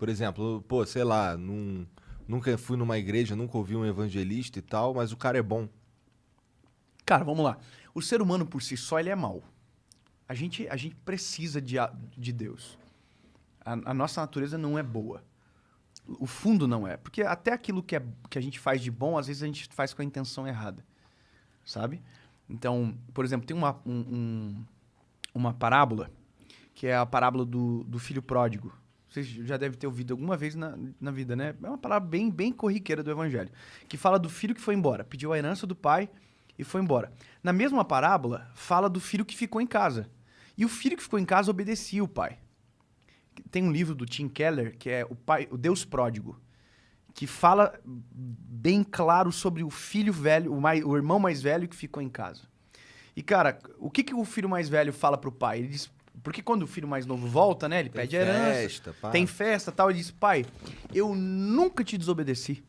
Por exemplo, pô, sei lá, nunca fui numa igreja, nunca ouvi um evangelista e tal, mas o cara é bom. Cara, vamos lá. O ser humano por si só, ele é mau. A gente precisa de Deus. A nossa natureza não é boa. O fundo não é. Porque até aquilo que a gente faz de bom, às vezes a gente faz com a intenção errada. Sabe? Então, por exemplo, tem uma parábola, que é a parábola do filho pródigo. Vocês já devem ter ouvido alguma vez na vida, né? É uma parábola bem, bem corriqueira do evangelho. Que fala do filho que foi embora. Pediu a herança do pai e foi embora. Na mesma parábola, fala do filho que ficou em casa. E o filho que ficou em casa obedecia o pai. Tem um livro do Tim Keller, que é o Deus Pródigo, que fala bem claro sobre o filho velho, o irmão mais velho que ficou em casa. E, cara, o que o filho mais velho fala pro pai? Ele diz, porque quando o filho mais novo volta, né? Ele pede a herança, pá. tem festa e tal. Ele diz, pai, eu nunca te desobedeci.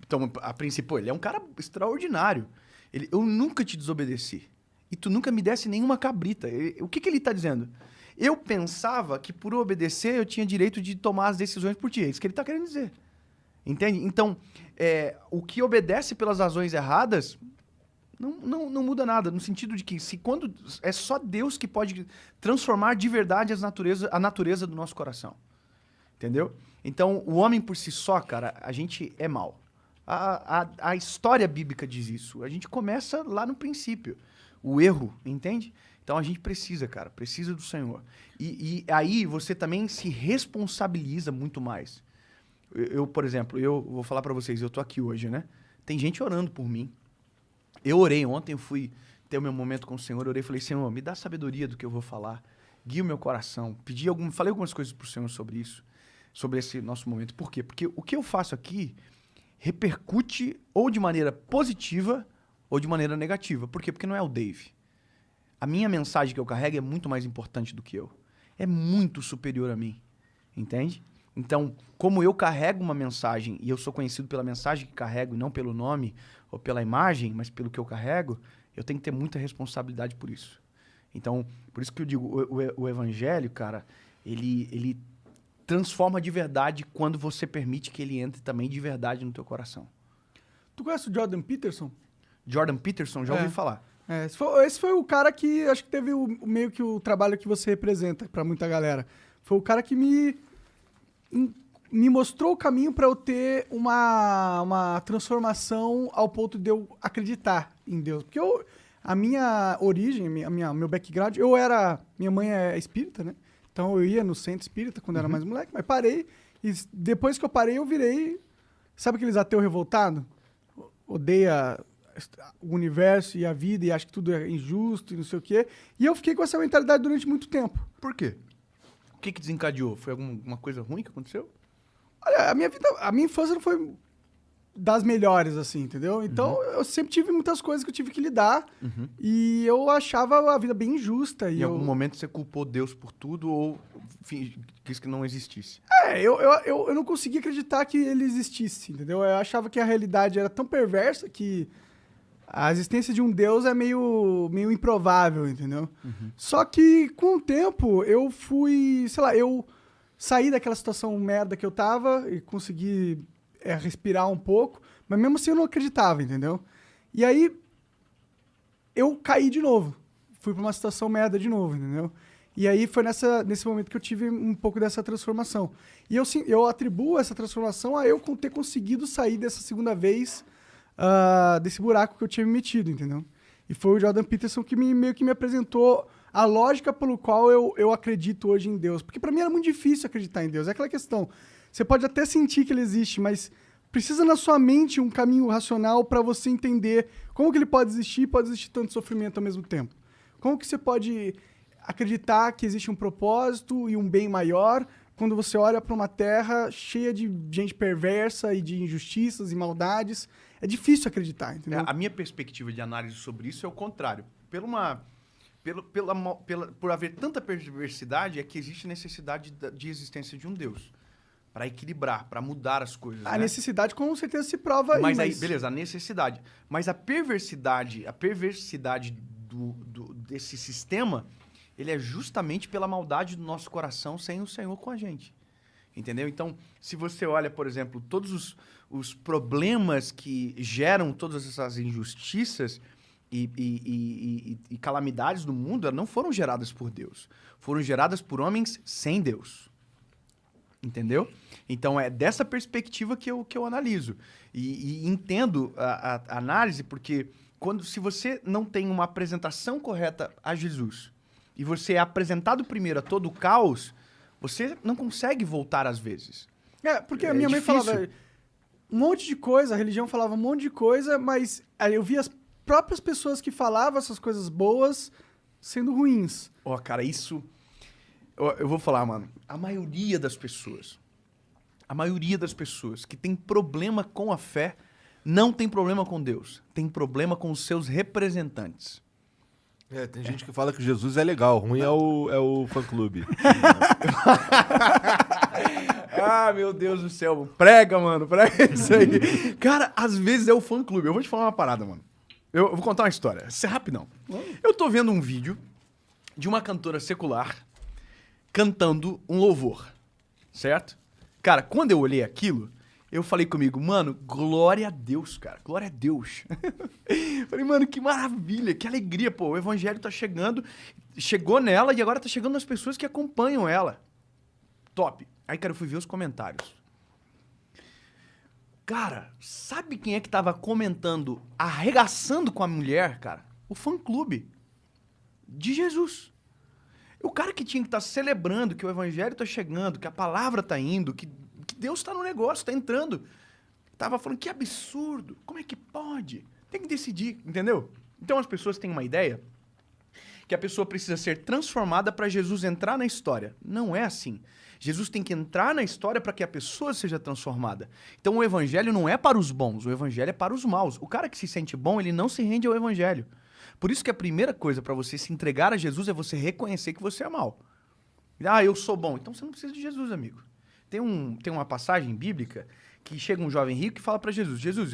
Então, a princípio, ele é um cara extraordinário. Eu nunca te desobedeci. E tu nunca me desse nenhuma cabrita. O que ele tá dizendo? Eu pensava que por obedecer eu tinha direito de tomar as decisões por ti. É isso que ele tá querendo dizer. Entende? Então, o que obedece pelas razões erradas não muda nada. No sentido de que quando é só Deus que pode transformar de verdade a natureza do nosso coração. Entendeu? Então, o homem por si só, cara, a gente é mau. A história bíblica diz isso. A gente começa lá no princípio. O erro, entende? Então a gente precisa, cara, precisa do Senhor. E aí você também se responsabiliza muito mais. Por exemplo, eu vou falar pra vocês, eu tô aqui hoje, né? Tem gente orando por mim. Eu orei ontem, eu fui ter o meu momento com o Senhor, eu orei e falei, Senhor, me dá sabedoria do que eu vou falar. Guia o meu coração. Falei algumas coisas pro Senhor sobre isso, sobre esse nosso momento. Por quê? Porque o que eu faço aqui repercute ou de maneira positiva ou de maneira negativa. Por quê? Porque não é o Dave. A minha mensagem que eu carrego é muito mais importante do que eu. É muito superior a mim. Entende? Então, como eu carrego uma mensagem e eu sou conhecido pela mensagem que carrego, e não pelo nome ou pela imagem, mas pelo que eu carrego, eu tenho que ter muita responsabilidade por isso. Então, por isso que eu digo, o evangelho, cara, ele transforma de verdade quando você permite que ele entre também de verdade no teu coração. Tu conhece o Jordan Peterson? Jordan Peterson, já ouvi falar. Esse foi o cara que acho que teve meio que o trabalho que você representa pra muita galera. Foi o cara que me mostrou o caminho pra eu ter uma transformação ao ponto de eu acreditar em Deus. Porque a minha origem, meu background, minha mãe é espírita, né? Então eu ia no centro espírita quando era mais moleque, mas parei. E depois que eu parei, eu virei... Sabe aqueles ateus revoltados? Odeia o universo e a vida e acha que tudo é injusto e não sei o quê. E eu fiquei com essa mentalidade durante muito tempo. Por quê? O que desencadeou? Foi alguma coisa ruim que aconteceu? Olha, a minha infância não foi das melhores, assim, entendeu? Então, eu sempre tive muitas coisas que eu tive que lidar e eu achava a vida bem injusta. Em algum momento você culpou Deus por tudo ou quis que não existisse? Eu não conseguia acreditar que ele existisse, entendeu? Eu achava que a realidade era tão perversa que a existência de um Deus é meio improvável, entendeu? Só que, com o tempo, eu fui... Sei lá, eu saí daquela situação merda que eu tava e consegui respirar um pouco, mas mesmo assim eu não acreditava, entendeu? E aí, eu caí de novo. Fui pra uma situação merda de novo, entendeu? E aí foi nesse momento que eu tive um pouco dessa transformação. E eu atribuo essa transformação a eu ter conseguido sair dessa segunda vez desse buraco que eu tinha me metido, entendeu? E foi o Jordan Peterson que meio que me apresentou a lógica pelo qual eu acredito hoje em Deus. Porque pra mim era muito difícil acreditar em Deus. É aquela questão, você pode até sentir que ele existe, mas precisa na sua mente um caminho racional para você entender como que ele pode existir tanto sofrimento ao mesmo tempo. Como que você pode acreditar que existe um propósito e um bem maior quando você olha para uma terra cheia de gente perversa e de injustiças e maldades. É difícil acreditar, entendeu? A minha perspectiva de análise sobre isso é o contrário. Por haver tanta perversidade, é que existe necessidade de existência de um Deus. Para equilibrar, para mudar as coisas. A necessidade com certeza se prova aí. Mas aí, beleza, a necessidade. Mas a perversidade desse sistema, ele é justamente pela maldade do nosso coração sem o Senhor com a gente. Entendeu? Então, se você olha, por exemplo, todos os problemas que geram todas essas injustiças e calamidades no mundo, elas não foram geradas por Deus. Foram geradas por homens sem Deus. Entendeu? Então, é dessa perspectiva que eu analiso. E entendo a análise, porque se você não tem uma apresentação correta a Jesus, e você é apresentado primeiro a todo o caos, você não consegue voltar às vezes. Porque a minha mãe falava um monte de coisa, a religião falava um monte de coisa, mas aí eu via as próprias pessoas que falavam essas coisas boas sendo ruins. Cara, isso... Eu vou falar, mano. A maioria das pessoas que tem problema com a fé, não tem problema com Deus. Tem problema com os seus representantes. Tem gente que fala que Jesus é legal, ruim é o fã-clube. Meu Deus do céu. Prega, mano, prega isso aí. Cara, às vezes é o fã-clube. Eu vou te falar uma parada, mano. Eu vou contar uma história. Isso é rapidão. Eu tô vendo um vídeo de uma cantora secular cantando um louvor, certo? Cara, quando eu olhei aquilo, eu falei comigo, mano, glória a Deus, cara, glória a Deus. Falei, mano, que maravilha, que alegria, pô, o evangelho tá chegando, chegou nela e agora tá chegando nas pessoas que acompanham ela. Top. Aí, cara, eu fui ver os comentários. Cara, sabe quem é que tava comentando, arregaçando com a mulher, cara? O fã-clube de Jesus. O cara que tinha que estar celebrando que o evangelho tá chegando, que a palavra tá indo, que Deus tá no negócio, tá entrando. Tava falando, que absurdo, como é que pode? Tem que decidir, entendeu? Então as pessoas têm uma ideia que a pessoa precisa ser transformada para Jesus entrar na história. Não é assim. Jesus tem que entrar na história para que a pessoa seja transformada. Então o evangelho não é para os bons, o evangelho é para os maus. O cara que se sente bom, ele não se rende ao evangelho. Por isso que a primeira coisa para você se entregar a Jesus é você reconhecer que você é mau. Eu sou bom. Então você não precisa de Jesus, amigo. Tem uma passagem bíblica que chega um jovem rico e fala para Jesus, Jesus,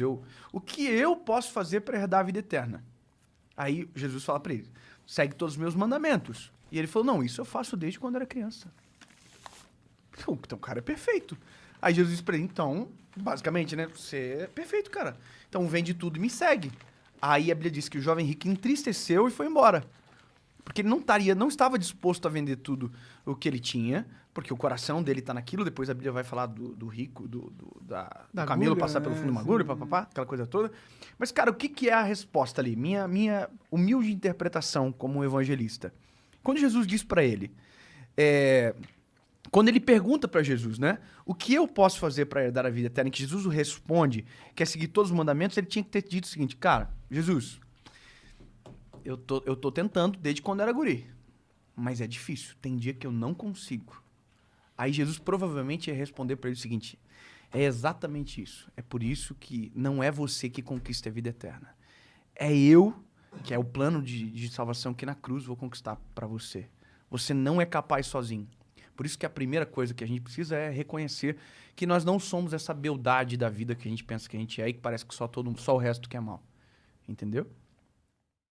o que eu posso fazer para herdar a vida eterna? Aí Jesus fala para ele, segue todos os meus mandamentos. E ele falou, não, isso eu faço desde quando era criança. Então o cara é perfeito. Aí Jesus disse para ele, então, basicamente, né, você é perfeito, cara. Então vende tudo e me segue. Aí a Bíblia diz que o jovem rico entristeceu e foi embora. Porque ele não estava disposto a vender tudo o que ele tinha, porque o coração dele está naquilo. Depois a Bíblia vai falar do rico, do camelo agulha, passar pelo fundo de uma agulha, papapá, aquela coisa toda. Mas, cara, o que é a resposta ali? Minha humilde interpretação como um evangelista. Quando Jesus diz para ele... Quando ele pergunta para Jesus, né? O que eu posso fazer para herdar a vida eterna? Que Jesus o responde, quer seguir todos os mandamentos, ele tinha que ter dito o seguinte, cara, Jesus, eu tô tentando desde quando era guri, mas é difícil, tem dia que eu não consigo. Aí Jesus provavelmente ia responder para ele o seguinte, é exatamente isso, é por isso que não é você que conquista a vida eterna, é eu, que é o plano de salvação que na cruz vou conquistar para você. Você não é capaz sozinho. Por isso que a primeira coisa que a gente precisa é reconhecer que nós não somos essa beldade da vida que a gente pensa que a gente é e que parece que só o resto que é mal. Entendeu?